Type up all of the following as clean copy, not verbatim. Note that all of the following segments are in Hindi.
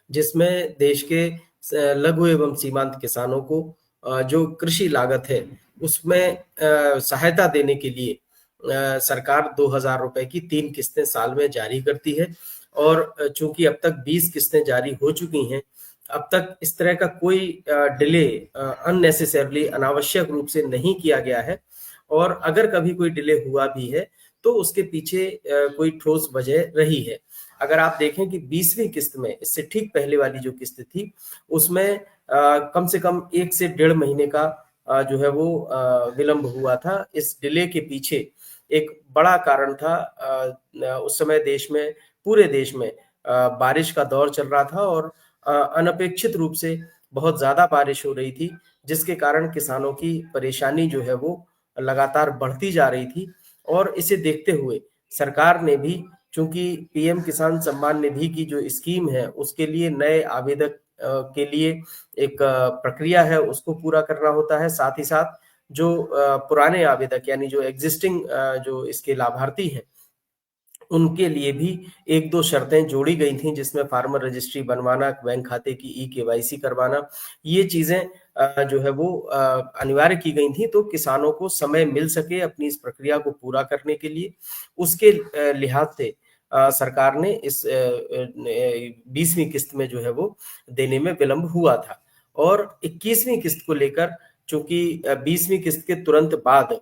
जिसमें देश के लघु एवं सीमांत किसानों को जो कृषि लागत है उसमें सहायता देने के लिए सरकार 2,000 रुपए की 3 किस्तें साल में जारी करती है। और चूंकि अब तक 20 किस्तें जारी हो चुकी हैं, अब तक इस तरह का कोई डिले अननेसेसरली अनावश्यक रूप से नहीं किया गया है। और अगर कभी कोई डिले हुआ भी है तो उसके पीछे कोई ठोस वजह रही है। अगर आप देखें कि 20वीं किस्त में, इससे ठीक पहले वाली जो किस्त थी, उसमें कम से कम 1 से 1.5 महीने का जो है वो विलंब हुआ था। इस डिले के पीछे एक बड़ा कारण था, उस समय देश में, पूरे देश में बारिश का दौर चल रहा था और अनपेक्षित रूप से बहुत ज्यादा बारिश हो रही थी, जिसके कारण किसानों की परेशानी जो है वो लगातार बढ़ती जा रही थी। और इसे देखते हुए सरकार ने भी, चूंकि पीएम किसान सम्मान निधि की जो स्कीम है उसके लिए नए आवेदक के लिए एक प्रक्रिया है, उसको पूरा करना होता है। साथ ही साथ जो पुराने आवेदक यानी जो एग्जिस्टिंग जो इसके लाभार्थी हैं, उनके लिए भी 1-2 शर्तें जोड़ी गई थी, जिसमें फार्मर रजिस्ट्री बनवाना, बैंक खाते की ई-केवाईसी करवाना, ये चीजें जो है वो अनिवार्य की गई थी, तो किसानों को समय मिल सके अपनी इस प्रक्रिया को पूरा करने के लिए। उसके लिहाज से सरकार ने इस 20वीं किस्त में जो है वो देने में विलंब हुआ था। और 21वीं किस्त को लेकर, चूंकि 20वीं किस्त के तुरंत बाद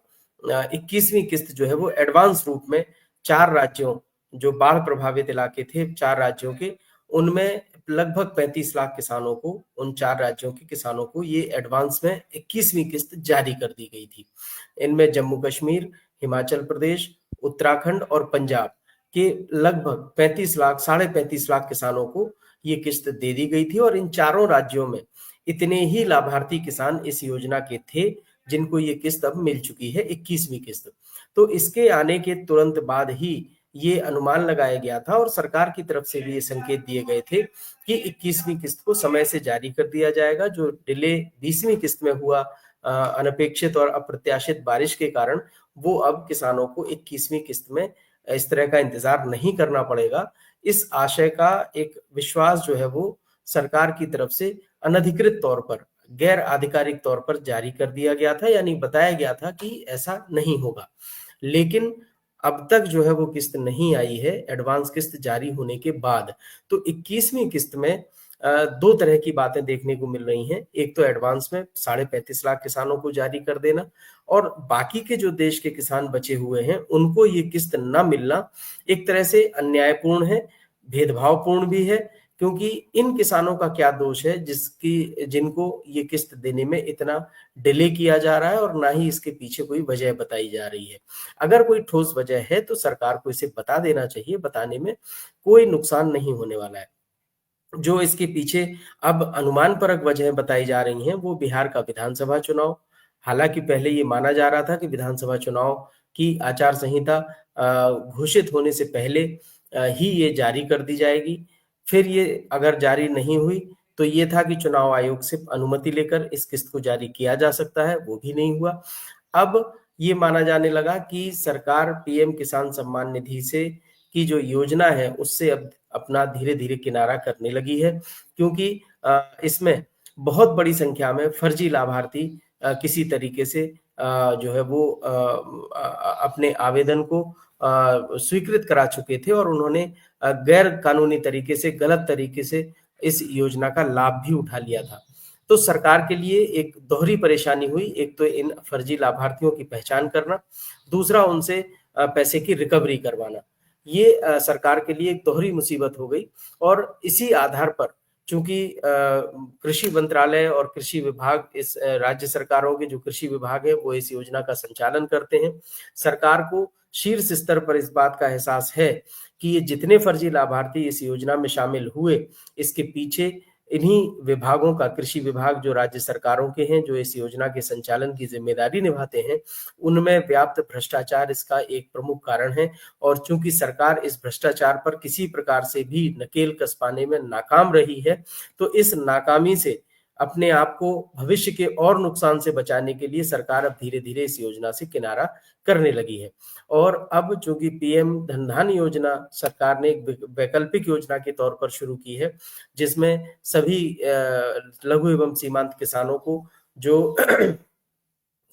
21वीं किस्त जो है वो एडवांस रूप में 4 राज्यों, जो बाढ़ प्रभावित इलाके थे 4 राज्यों के, उनमें लगभग 35 लाख किसानों को, उन 4 राज्यों के किसानों को ये एडवांस में 21वीं किस्त जारी कर दी गई थी। इनमें जम्मू कश्मीर, हिमाचल प्रदेश, उत्तराखंड और पंजाब के लगभग 35 लाख, साढ़े 35 लाख किसानों को ये किस्त दे दी गई थी। और इन चारों राज्यों में इतने ही लाभार्थी किसान इस योजना के थे जिनको ये किस्त अब मिल चुकी है, 21वीं किस्त। तो इसके आने के तुरंत बाद ही ये अनुमान लगाया गया था और सरकार की तरफ से भी ये संकेत दिए गए थे कि 21वीं किस्त को समय से जारी कर दिया जाएगा। जो डिले 20वीं किस्त में हुआ अनपेक्षित और अप्रत्याशित बारिश के कारण, वो अब किसानों को 21वीं किस्त में इस तरह का इंतजार नहीं करना पड़ेगा। इस आशय का एक विश्वास जो है वो सरकार की तरफ से अनधिकृत तौर पर, गैर आधिकारिक तौर पर जारी कर दिया गया था, यानी बताया गया था कि ऐसा नहीं होगा। लेकिन अब तक जो है वो किस्त नहीं आई है एडवांस किस्त जारी होने के बाद। तो 21वीं किस्त में 2 तरह की बातें देखने को मिल रही हैं। एक तो एडवांस में 35.5 लाख किसानों को जारी कर देना, और बाकी के जो देश के किसान बचे हुए हैं उनको ये किस्त ना मिलना एक तरह से अन्यायपूर्ण है, भेदभावपूर्ण भी है। क्योंकि इन किसानों का क्या दोष है जिनको ये किस्त देने में इतना डिले किया जा रहा है, और ना ही इसके पीछे कोई वजह बताई जा रही है। अगर कोई ठोस वजह है तो सरकार को इसे बता देना चाहिए, बताने में कोई नुकसान नहीं होने वाला है। जो इसके पीछे अब अनुमानपरक वजहें बताई जा रही हैं वो बिहार का विधानसभा चुनाव। हालांकि पहले ये माना जा रहा था कि विधानसभा चुनाव की आचार संहिता घोषित होने से पहले ही ये जारी कर दी जाएगी। फिर ये अगर जारी नहीं हुई तो ये था कि चुनाव आयोग से अनुमति लेकर इस किस्त को जारी किया जा सकता है, वो भी नहीं हुआ। अब ये माना जाने लगा कि सरकार पीएम किसान सम्मान निधि से की जो योजना है उससे अब अपना धीरे-धीरे किनारा करने लगी है, क्योंकि इसमें बहुत बड़ी संख्या में फर्जी लाभार्थी किसी तरीके से जो है वो अपने आवेदन को स्वीकृत करा चुके थे, और उन्होंने गैर कानूनी तरीके से, गलत तरीके से इस योजना का लाभ भी उठा लिया था। तो सरकार के लिए एक दोहरी परेशानी हुई, एक तो इन फर्जी लाभार्थियों की पहचान करना, दूसरा उनसे पैसे की रिकवरी करवाना। ये सरकार के लिए एक दोहरी मुसीबत हो गई। और इसी आधार पर, चूंकि कृषि मंत्रालय और कृषि विभाग, इस राज्य सरकारों के जो कृषि विभाग है वो इस योजना का संचालन करते हैं, सरकार को शीर्ष स्तर पर इस बात का एहसास है कि ये जितने फर्जी लाभार्थी इस योजना में शामिल हुए, इसके पीछे इन्हीं विभागों का, कृषि विभाग जो राज्य सरकारों के हैं, जो इस योजना के संचालन की जिम्मेदारी निभाते हैं, उनमें व्याप्त भ्रष्टाचार इसका एक प्रमुख कारण है। और चूंकि सरकार इस भ्रष्टाचार पर किसी प्रकार से भी नकेल कस पाने में नाकाम रही है, तो इस नाकामी से अपने आप को भविष्य के और नुकसान से बचाने के लिए सरकार अब धीरे-धीरे इस योजना से किनारा करने लगी है। और अब चूँकि पीएम धन योजना सरकार ने एक वैकल्पिक योजना के तौर पर शुरू की है, जिसमें सभी लघु एवं सीमांत किसानों को जो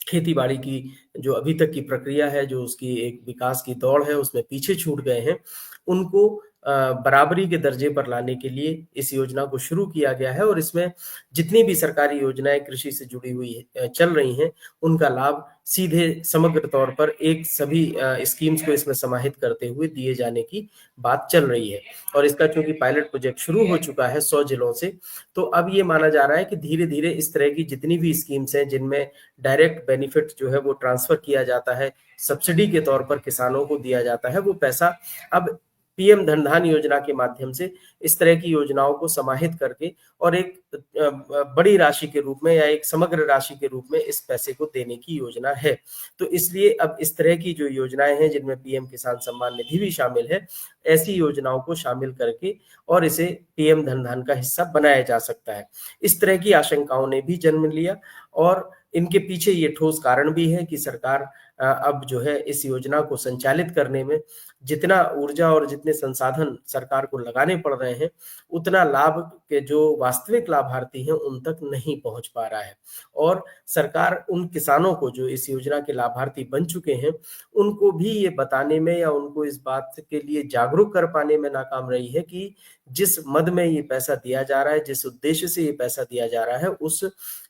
खेती-बाड़ी की जो अभी तक की प्रक्रिया है, जो उसकी एक विकास की दौड़ है, उसमें पीछे छूट गए हैं, उनको बराबरी के दर्जे पर लाने के लिए इस योजना को शुरू किया गया है और इसमें जितनी भी सरकारी योजनाएँ कृषि से जुड़ी हुई चल रही हैं, उनका लाभ सीधे समग्र तौर पर एक सभी स्कीम्स को इसमें समाहित करते हुए दिए जाने की बात चल रही है। और इसका चूँकि पायलट प्रोजेक्ट शुरू हो चुका है 100 जिलों से, तो अब ये माना जा रहा है कि धीरे-धीरे इस तरह की जितनी भी स्कीम्स हैं, जिनमें डायरेक्ट बेनिफिट जो है वो ट्रांसफ़र किया जाता है, सब्सिडी के तौर पर किसानों को दिया जाता है, वो पैसा अब पीएम धन योजना के माध्यम से इस तरह की योजनाओं को समाहित करके और एक बड़ी राशि के रूप में या एक समग्र राशि के रूप में इस पैसे को देने की योजना है। तो इसलिए अब इस तरह की जो योजनाएँ हैं, जिनमें पीएम किसान सम्मान निधि भी शामिल है, ऐसी योजनाओं को शामिल करके और इसे पीएम धन का हिस्सा बनाया जा सकता है। इस तरह की आशंकाओं ने भी जन्म लिया और इनके पीछे ये ठोस कारण भी है कि सरकार अब जो है इस योजना को संचालित करने में जितना ऊर्जा और जितने संसाधन सरकार को लगाने पड़ रहे हैं, उतना लाभ के जो वास्तविक लाभार्थी हैं, उन तक नहीं पहुँच पा रहा है। और सरकार उन किसानों को जो इस योजना के लाभार्थी बन चुके हैं, उनको भी ये बताने में या उनको इस बात के लिए जागरूक कर पाने में नाकाम रही है कि जिस मद में ये पैसा दिया जा रहा है, जिस उद्देश्य से ये पैसा दिया जा रहा है, उस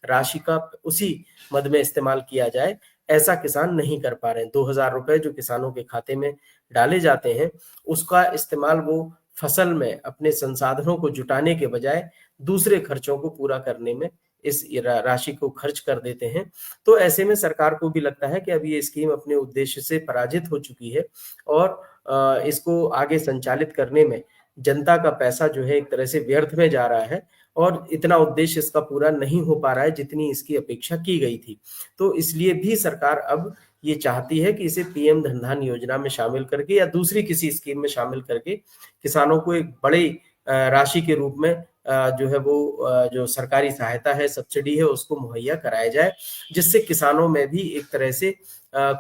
राशि का उसी मद में इस्तेमाल किया जाए, ऐसा किसान नहीं कर पा रहे हैं। 2000 रुपए जो किसानों के खाते में डाले जाते हैं, उसका इस्तेमाल वो फसल में अपने संसाधनों को जुटाने के बजाय दूसरे खर्चों को पूरा करने में इस राशि को खर्च कर देते हैं। तो ऐसे में सरकार को भी लगता है कि अब ये स्कीम अपने उद्देश्य से पराजित हो चुकी है और इसको आगे संचालित करने में जनता का पैसा जो है एक तरह से व्यर्थ में जा रहा है और इतना उद्देश्य इसका पूरा नहीं हो पा रहा है जितनी इसकी अपेक्षा की गई थी। तो इसलिए भी सरकार अब ये चाहती है कि इसे पीएम धन योजना में शामिल करके या दूसरी किसी स्कीम में शामिल करके किसानों को एक बड़ी राशि के रूप में जो है वो जो सरकारी सहायता है, सब्सिडी है, उसको मुहैया कराया जाए, जिससे किसानों में भी एक तरह से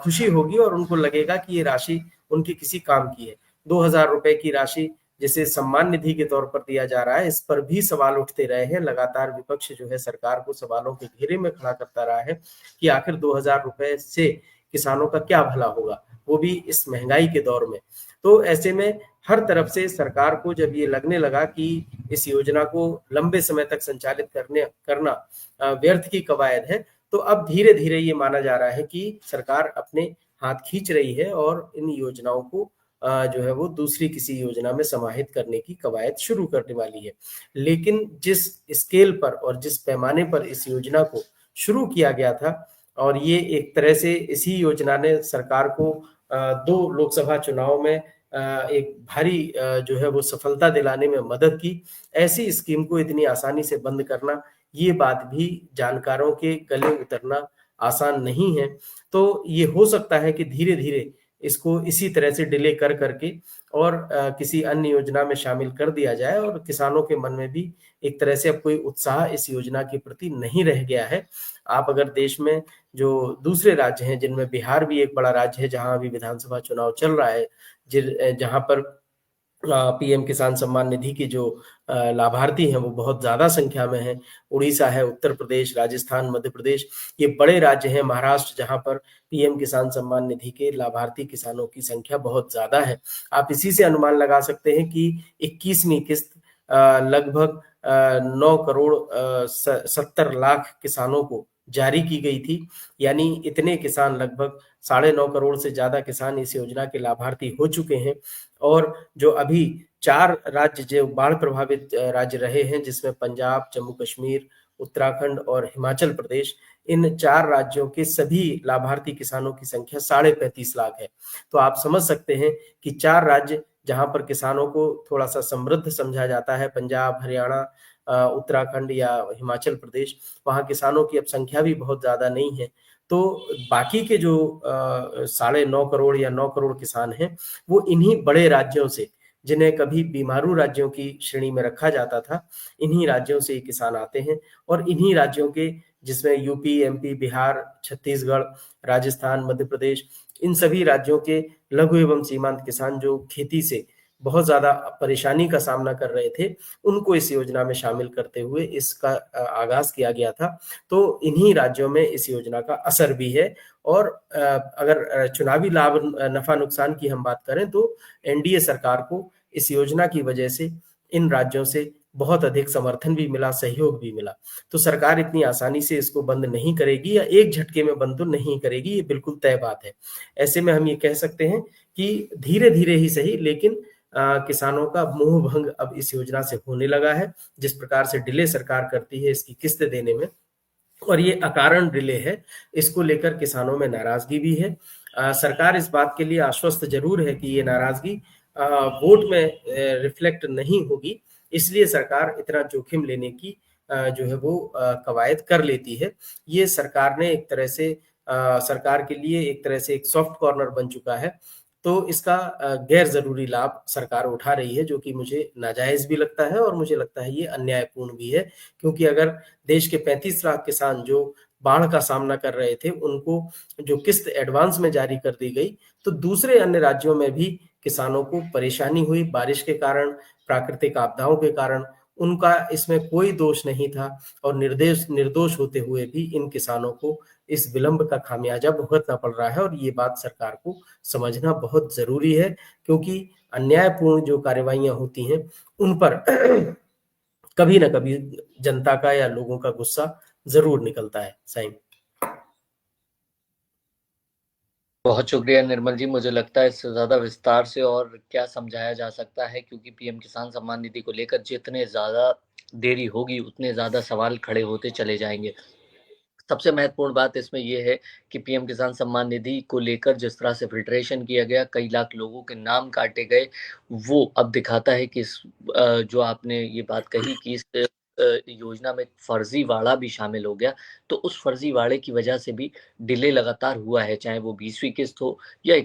खुशी होगी और उनको लगेगा कि ये राशि उनके किसी काम की है। 2000 रुपए की राशि जिसे सम्मान निधि के तौर पर दिया जा रहा है, इस पर भी सवाल उठते रहे हैं। लगातार विपक्ष जो है सरकार को सवालों के घेरे में खड़ा करता रहा है कि आखिर 2000 रुपए से किसानों का क्या भला होगा, वो भी इस महंगाई के दौर में। तो ऐसे में हर तरफ से सरकार को जब ये लगने लगा कि इस योजना को लंबे समय तक संचालित करना व्यर्थ की कवायद है, तो अब धीरे-धीरे ये माना जा रहा है कि सरकार अपने हाथ खींच रही है और इन योजनाओं को जो है वो दूसरी किसी योजना में समाहित करने की कवायद शुरू करने वाली है। लेकिन जिस स्केल पर और जिस पैमाने पर इस योजना को शुरू किया गया था और ये एक तरह से इसी योजना ने सरकार को 2 लोकसभा चुनाव में एक भारी जो है वो सफलता दिलाने में मदद की। ऐसी स्कीम को इतनी आसानी से बंद करना, ये बात भी जानकारों के गले उतरना आसान नहीं है। तो ये हो सकता है कि धीरे-धीरे इसको इसी तरह से डिले कर करके और किसी अन्य योजना में शामिल कर दिया जाए और किसानों के मन में भी एक तरह से अब कोई उत्साह इस योजना के प्रति नहीं रह गया है। आप अगर देश में जो दूसरे राज्य हैं, जिनमें बिहार भी एक बड़ा राज्य है, जहाँ अभी विधानसभा चुनाव चल रहा है, जहाँ पर पीएम किसान सम्मान निधि के जो लाभार्थी हैं वो बहुत ज़्यादा संख्या में हैं। उड़ीसा है, उत्तर प्रदेश, राजस्थान, मध्य प्रदेश, ये बड़े राज्य हैं। महाराष्ट्र जहाँ पर पीएम किसान सम्मान निधि के लाभार्थी किसानों की संख्या बहुत ज़्यादा है। आप इसी से अनुमान लगा सकते हैं कि 21वीं किस्त लगभग 9 करोड़ 70 लाख किसानों को जारी की गई थी। यानी इतने किसान लगभग 9.5 करोड़ से ज़्यादा किसान इस योजना के लाभार्थी हो चुके हैं और जो अभी 4 राज्य जो बाढ़ प्रभावित राज्य रहे हैं, जिसमें पंजाब, जम्मू कश्मीर, उत्तराखंड और हिमाचल प्रदेश, इन 4 राज्यों के सभी लाभार्थी किसानों की संख्या 35.5 लाख है। तो आप समझ सकते हैं कि 4 राज्य जहाँ पर किसानों को थोड़ा-सा समृद्ध समझा जाता है, पंजाब, हरियाणा, उत्तराखंड या हिमाचल प्रदेश, वहाँ किसानों की अब संख्या भी बहुत ज़्यादा नहीं है। तो बाकी के जो 9.5 करोड़ या 9 करोड़ किसान हैं, वो इन्हीं बड़े राज्यों से जिन्हें कभी बीमारू राज्यों की श्रेणी में रखा जाता था, इन्हीं राज्यों से ये किसान आते हैं और इन्हीं राज्यों के, जिसमें यूपी, एमपी, बिहार, छत्तीसगढ़, राजस्थान, मध्य प्रदेश, इन सभी राज्यों के लघु एवं सीमांत किसान जो खेती से बहुत ज़्यादा परेशानी का सामना कर रहे थे, उनको इस योजना में शामिल करते हुए इसका आगाज़ किया गया था। तो इन्हीं राज्यों में इस योजना का असर भी है और अगर चुनावी लाभ नफ़ा-नुकसान की हम बात करें तो एनडीए सरकार को इस योजना की वजह से इन राज्यों से बहुत अधिक समर्थन भी मिला, सहयोग भी मिला। तो सरकार इतनी आसानी से इसको बंद नहीं करेगी या एक झटके में बंद तो नहीं करेगी, ये बिल्कुल तय बात है। ऐसे में हम ये कह सकते हैं कि धीरे-धीरे ही सही, लेकिन किसानों का मोह भंग अब इस योजना से होने लगा है। जिस प्रकार से डिले सरकार करती है इसकी किस्त देने में, और ये अकारण डिले है, इसको लेकर किसानों में नाराजगी भी है। सरकार इस बात के लिए आश्वस्त जरूर है कि ये नाराजगी वोट में रिफ्लेक्ट नहीं होगी, इसलिए सरकार इतना जोखिम लेने की जो है वो कवायद कर लेती है। ये सरकार ने एक तरह से सरकार के लिए एक तरह से एक सॉफ्ट कॉर्नर बन चुका है। तो इसका गैर ज़रूरी लाभ सरकार उठा रही है, जो कि मुझे नाजायज़ भी लगता है और मुझे लगता है ये अन्यायपूर्ण भी है। क्योंकि अगर देश के 35 लाख किसान जो बाढ़ का सामना कर रहे थे, उनको जो किस्त एडवांस में जारी कर दी गई, तो दूसरे अन्य राज्यों में भी किसानों को परेशानी हुई बारिश के कारण, प्राकृतिक आपदाओं के कारण। उनका इसमें कोई दोष नहीं था और निर्दोष होते हुए भी इन किसानों को इस विलंब का खामियाजा भुगतना पड़ रहा है और ये बात सरकार को समझना बहुत ज़रूरी है, क्योंकि अन्यायपूर्ण जो कार्रवाइयाँ होती हैं, उन पर कभी न कभी जनता का या लोगों का गुस्सा ज़रूर निकलता है। साईं। बहुत शुक्रिया निर्मल जी। मुझे लगता है इससे ज़्यादा विस्तार से और क्या समझाया जा सकता है, क्योंकि पीएम किसान सम्मान निधि को लेकर जितने ज़्यादा देरी होगी उतने ज़्यादा सवाल खड़े होते चले जाएंगे। सबसे महत्वपूर्ण बात इसमें यह है कि पीएम किसान सम्मान निधि को लेकर जिस तरह से फिल्ट्रेशन किया गया, कई लाख लोगों के नाम काटे गए, वो अब दिखाता है कि जो आपने ये बात कही कि इस योजना में फर्जीवाड़ा भी शामिल हो गया, तो उस फर्जीवाड़े की वजह से भी डिले लगातार हुआ है, चाहे वो 20वीं किस्त हो या